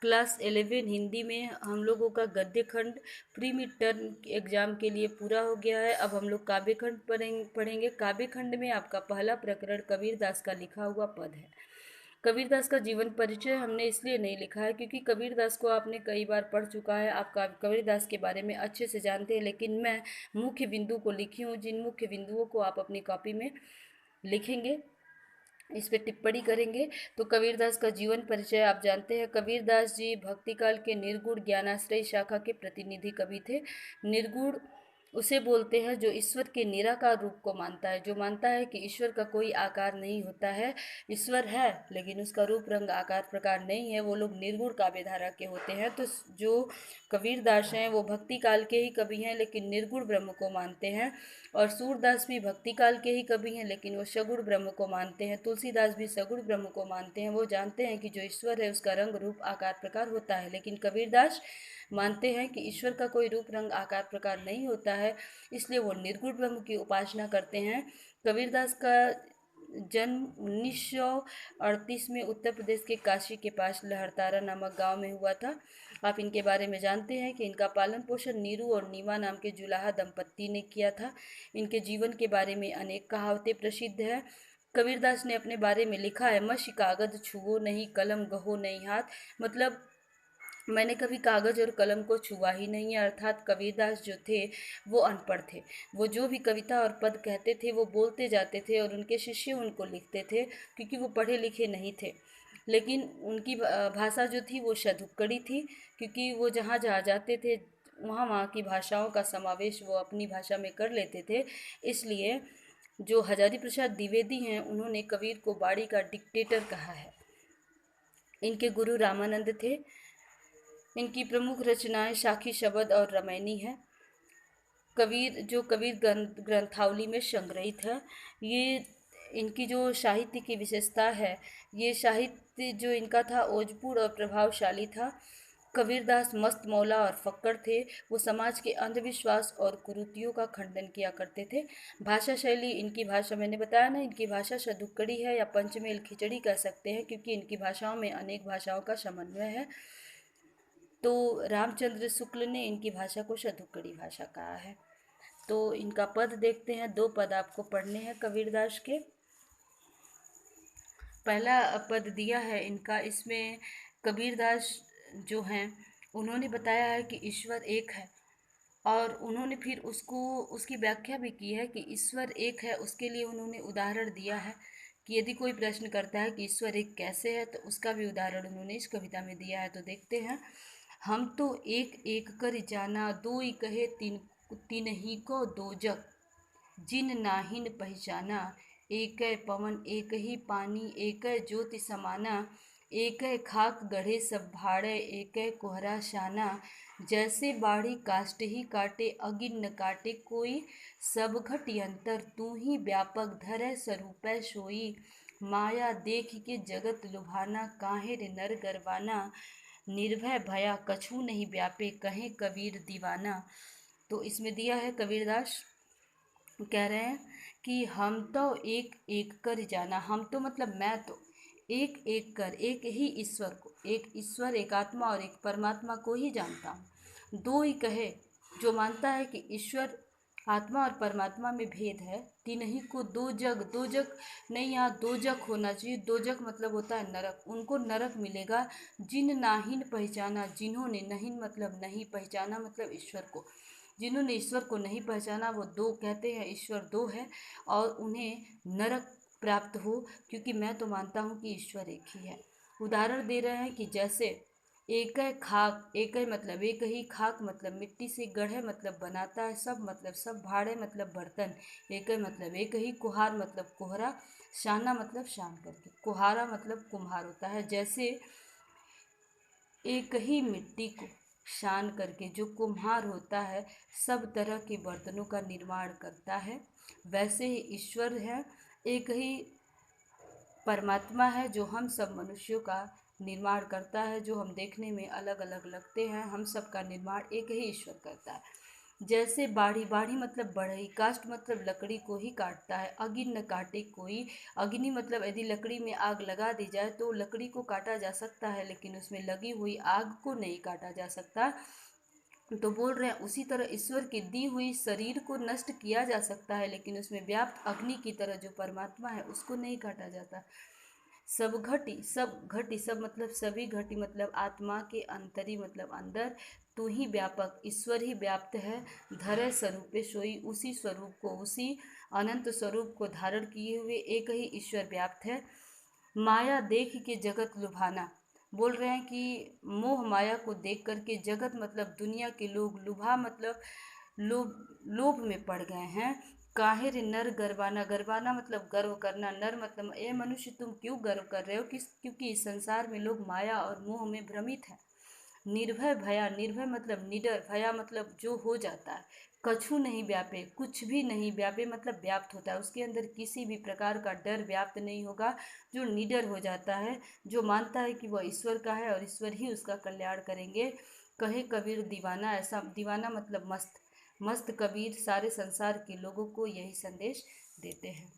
Class 11 Hindi में हम लोगों का गद्य खंड प्री मिड टर्म एग्जाम के लिए पूरा हो गया है। अब हम लोग काव्य खंड पढ़ेंगे। काव्य खंड में आपका पहला प्रकरण कबीरदास का लिखा हुआ पद है। कबीरदास का जीवन परिचय हमने इसलिए नहीं लिखा है क्योंकि कबीरदास को आपने कई बार पढ़ चुका है, आप कबीरदास के बारे में अच्छे से जानते हैं, लेकिन मैं मुख्य बिंदु को लिखी हूँ। जिन मुख्य बिंदुओं को आप अपनी कॉपी में लिखेंगे, इस पे टिप्पणी करेंगे। तो कबीरदास का जीवन परिचय आप जानते हैं। कबीरदास जी भक्तिकाल के निर्गुण ज्ञानाश्रय शाखा के प्रतिनिधि कवि थे। निर्गुण उसे बोलते हैं जो ईश्वर के निराकार रूप को मानता है, जो मानता है कि ईश्वर का कोई आकार नहीं होता है, ईश्वर है लेकिन उसका रूप रंग आकार प्रकार नहीं है, वो लोग निर्गुण काव्यधारा के होते हैं। तो जो कबीरदास हैं वो भक्ति काल के ही कवि हैं लेकिन निर्गुण ब्रह्म को मानते हैं। और सूरदास भी भक्ति काल के ही कवि हैं लेकिन वो सगुण ब्रह्म को मानते हैं। तुलसीदास भी सगुण ब्रह्म को मानते हैं। वो जानते हैं कि जो ईश्वर है उसका रंग रूप आकार प्रकार होता है, लेकिन कबीरदास मानते हैं कि ईश्वर का कोई रूप रंग आकार प्रकार नहीं होता है, इसलिए वो निर्गुण ब्रह्म की उपासना करते हैं। कबीरदास का जन्म 1938 में उत्तर प्रदेश के काशी के पास लहरतारा नामक गांव में हुआ था। आप इनके बारे में जानते हैं कि इनका पालन पोषण नीरू और नीमा नाम के जुलाहा दंपत्ति ने किया था। इनके जीवन के बारे में अनेक कहावतें प्रसिद्ध हैं। कबीरदास ने अपने बारे में लिखा है, मसी कागज छुओ नहीं, कलम गहो नहीं हाथ। मतलब मैंने कभी कागज और कलम को छुआ ही नहीं है। अर्थात कबीरदास जो थे वो अनपढ़ थे। वो जो भी कविता और पद कहते थे वो बोलते जाते थे और उनके शिष्य उनको लिखते थे, क्योंकि वो पढ़े लिखे नहीं थे। लेकिन उनकी भाषा जो थी वो शतुक्कड़ी थी, क्योंकि वो जहाँ जहाँ जाते थे वहाँ वहाँ की भाषाओं का समावेश वो अपनी भाषा में कर लेते थे। इसलिए जो हजारी प्रसाद द्विवेदी हैं उन्होंने कबीर को बाड़ी का डिक्टेटर कहा है। इनके गुरु रामानंद थे। इनकी प्रमुख रचनाएं साखी शबद और रामायणी है। कबीर ग्रंथावली में संग्रहित है। ये इनकी जो साहित्य की विशेषता है, ये साहित्य जो इनका था ओजपूर्ण और प्रभावशाली था। कबीरदास मस्त मौला और फक्कड़ थे। वो समाज के अंधविश्वास और कुरीतियों का खंडन किया करते थे। भाषा शैली, इनकी भाषा मैंने बताया ना, इनकी भाषा शतुक्कड़ी है या पंचमेल खिचड़ी कह सकते हैं, क्योंकि इनकी भाषाओं में अनेक भाषाओं का समन्वय है। तो रामचंद्र शुक्ल ने इनकी भाषा को शतुक्कड़ी भाषा कहा है। तो इनका पद देखते हैं। 2 पद आपको पढ़ने हैं कबीरदास के। पहला पद दिया है इनका, इसमें कबीरदास जो हैं उन्होंने बताया है कि ईश्वर एक है, और उन्होंने फिर उसकी व्याख्या भी की है कि ईश्वर एक है। उसके लिए उन्होंने उदाहरण दिया है कि यदि कोई प्रश्न करता है कि ईश्वर एक कैसे है, तो उसका भी उदाहरण उन्होंने इस कविता में दिया है। तो देखते हैं। हम तो एक एक कर जाना, दो ही कहे तीन तीन ही को दो जग, जिन नाहिन पहचाना, एक पवन एक ही पानी, एक ज्योति समाना, एक खाक गढ़े सब भाड़े, एक कोहरा शाना, जैसे बाढ़ी काष्ट ही काटे अगिन न काटे कोई, सब घट यंतर तू ही व्यापक धरे स्वरूप सोई, माया देख के जगत लुभाना, काहे रे नर गरबाना, निर्भय भया कछु नहीं व्यापे, कहे कबीर दीवाना। तो इसमें दिया है कबीरदास कह रहे हैं कि हम तो एक एक कर जाना, हम तो मतलब मैं तो एक एक कर, एक ही ईश्वर को, एक ईश्वर एक आत्मा और एक परमात्मा को ही जानता हूँ। दो ही कहे, जो मानता है कि ईश्वर आत्मा और परमात्मा में भेद है, तीन ही को दो जग, दो जग नहीं, यहाँ दो जग होना चाहिए। दो जग मतलब होता है नरक, उनको नरक मिलेगा। जिन नाहीन पहचाना, जिन्होंने, नहीं मतलब नहीं, पहचाना मतलब ईश्वर को, जिन्होंने ईश्वर को नहीं पहचाना वो दो कहते हैं ईश्वर दो है, और उन्हें नरक प्राप्त हो, क्योंकि मैं तो मानता हूँ कि ईश्वर एक ही है। उदाहरण दे रहे हैं कि जैसे एक है खाक, एक है मतलब एक ही, खाक मतलब मिट्टी से, गढ़े मतलब बनाता है, सब मतलब सब, भाड़े मतलब बर्तन, एक है मतलब एक ही, कुहार मतलब कोहरा, शाना मतलब शान करके, कुहारा मतलब कुम्हार होता है। जैसे एक ही मिट्टी को शान करके जो कुम्हार होता है सब तरह के बर्तनों का निर्माण करता है, वैसे ही ईश्वर है, एक ही परमात्मा है जो हम सब मनुष्यों का निर्माण करता है। जो हम देखने में अलग अलग लगते हैं, हम सब का निर्माण एक ही ईश्वर करता है। जैसे बाढ़ी, बाढ़ी मतलब बढ़ई, काष्ठ मतलब लकड़ी को ही काटता है, अगिन न काटे कोई। अग्नि मतलब यदि लकड़ी में आग लगा दी जाए तो लकड़ी को काटा जा सकता है, लेकिन उसमें लगी हुई आग को नहीं काटा जा सकता। तो बोल रहे हैं उसी तरह ईश्वर की दी हुई शरीर को नष्ट किया जा सकता है, लेकिन उसमें व्याप्त अग्नि की तरह जो परमात्मा है उसको नहीं काटा जाता। सब मतलब सभी घटी मतलब आत्मा के अंतरी मतलब अंदर। तू ही व्यापक ईश्वर ही व्याप्त है। धरे स्वरूपे सोई, उसी स्वरूप को, उसी अनंत स्वरूप को धारण किए हुए एक ही ईश्वर व्याप्त है। माया देख के जगत लुभाना। बोल रहे हैं कि मोह माया को देख करके जगत मतलब दुनिया के लोग, लुभा मतलब लोभ, लोभ में पड़ गए हैं। काहे रे नर गर्वाना, गर्वाना मतलब गर्व करना, नर मतलब ए मनुष्य तुम क्यों गर्व कर रहे हो, किस, क्योंकि इस संसार में लोग माया और मोह में भ्रमित हैं। निर्भय भया, निर्भय मतलब निडर, भया मतलब जो हो जाता है। कछु नहीं व्यापे, कुछ भी नहीं व्यापे मतलब व्याप्त होता है, उसके अंदर किसी भी प्रकार का डर व्याप्त नहीं होगा। जो निडर हो जाता है, जो मानता है कि वह ईश्वर का है और ईश्वर ही उसका कल्याण करेंगे। कहे कबीर दीवाना, ऐसा दीवाना मतलब मस्त, मस्त कबीर सारे संसार के लोगों को यही संदेश देते हैं।